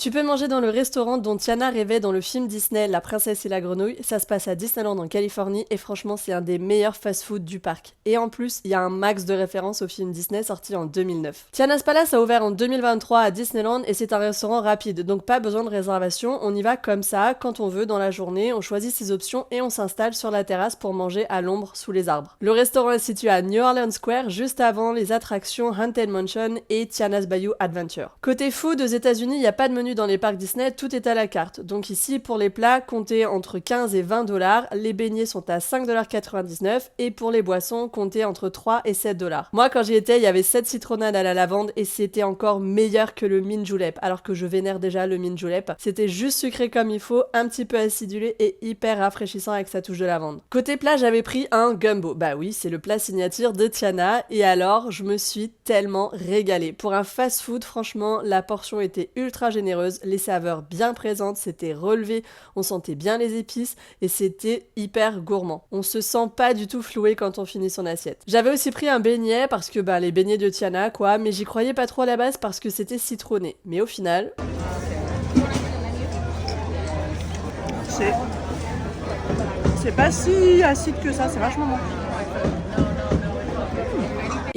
Tu peux manger dans le restaurant dont Tiana rêvait dans le film Disney La Princesse et la Grenouille. Ça se passe à Disneyland en Californie et franchement c'est un des meilleurs fast-food du parc. Et en plus, il y a un max de références au film Disney sorti en 2009. Tiana's Palace a ouvert en 2023 à Disneyland et c'est un restaurant rapide, donc pas besoin de réservation, on y va comme ça, quand on veut dans la journée, on choisit ses options et on s'installe sur la terrasse pour manger à l'ombre sous les arbres. Le restaurant est situé à New Orleans Square, juste avant les attractions Haunted Mansion et Tiana's Bayou Adventure. Côté food, aux États-Unis, il n'y a pas de menu dans les parcs Disney, tout est à la carte. Donc ici, pour les plats, comptez entre 15 et 20 $, les beignets sont à 5,99 $ et pour les boissons, comptez entre 3 et 7 $. Moi, quand j'y étais, il y avait 7 citronnades à la lavande et c'était encore meilleur que le mint julep, alors que je vénère déjà le mint julep. C'était juste sucré comme il faut, un petit peu acidulé et hyper rafraîchissant avec sa touche de lavande. Côté plat, j'avais pris un gumbo. Bah oui, c'est le plat signature de Tiana et alors, je me suis tellement régalée. Pour un fast-food, franchement, la portion était ultra généreuse, les saveurs bien présentes, c'était relevé, on sentait bien les épices et c'était hyper gourmand. On se sent pas du tout floué quand on finit son assiette. J'avais aussi pris un beignet parce que les beignets de Tiana quoi, mais j'y croyais pas trop à la base parce que c'était citronné. Mais au final, C'est c'est pas si acide que ça, c'est vachement bon.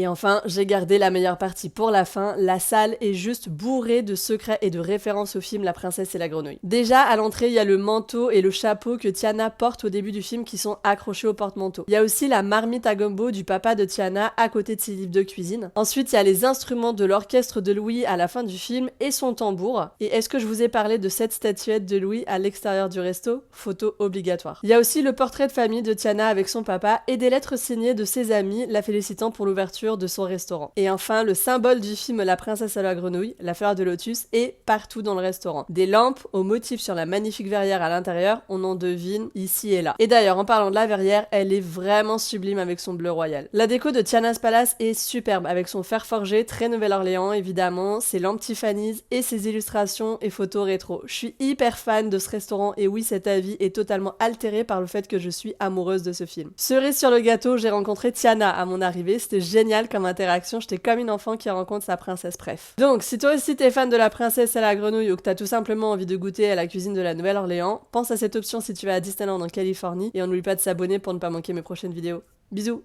et enfin, j'ai gardé la meilleure partie pour la fin, la salle est juste bourrée de secrets et de références au film La Princesse et la Grenouille. Déjà, à l'entrée, il y a le manteau et le chapeau que Tiana porte au début du film qui sont accrochés au porte-manteau. Il y a aussi la marmite à gumbo du papa de Tiana à côté de ses livres de cuisine. Ensuite, il y a les instruments de l'orchestre de Louis à la fin du film et son tambour. Et est-ce que je vous ai parlé de cette statuette de Louis à l'extérieur du resto? Photo obligatoire. Il y a aussi le portrait de famille de Tiana avec son papa et des lettres signées de ses amis la félicitant pour l'ouverture de son restaurant. Et enfin, le symbole du film La Princesse et la Grenouille, la fleur de lotus, est partout dans le restaurant. Des lampes au motif sur la magnifique verrière à l'intérieur, on en devine ici et là. Et d'ailleurs, en parlant de la verrière, elle est vraiment sublime avec son bleu royal. La déco de Tiana's Palace est superbe, avec son fer forgé, très Nouvelle-Orléans évidemment, ses lampes Tiffany's et ses illustrations et photos rétro. Je suis hyper fan de ce restaurant et oui, cet avis est totalement altéré par le fait que je suis amoureuse de ce film. Cerise sur le gâteau, j'ai rencontré Tiana à mon arrivée, c'était génial comme interaction, j'étais comme une enfant qui rencontre sa princesse préf. Donc, si toi aussi t'es fan de La Princesse et la Grenouille ou que t'as tout simplement envie de goûter à la cuisine de la Nouvelle-Orléans, pense à cette option si tu vas à Disneyland en Californie et on n'oublie pas de s'abonner pour ne pas manquer mes prochaines vidéos. Bisous!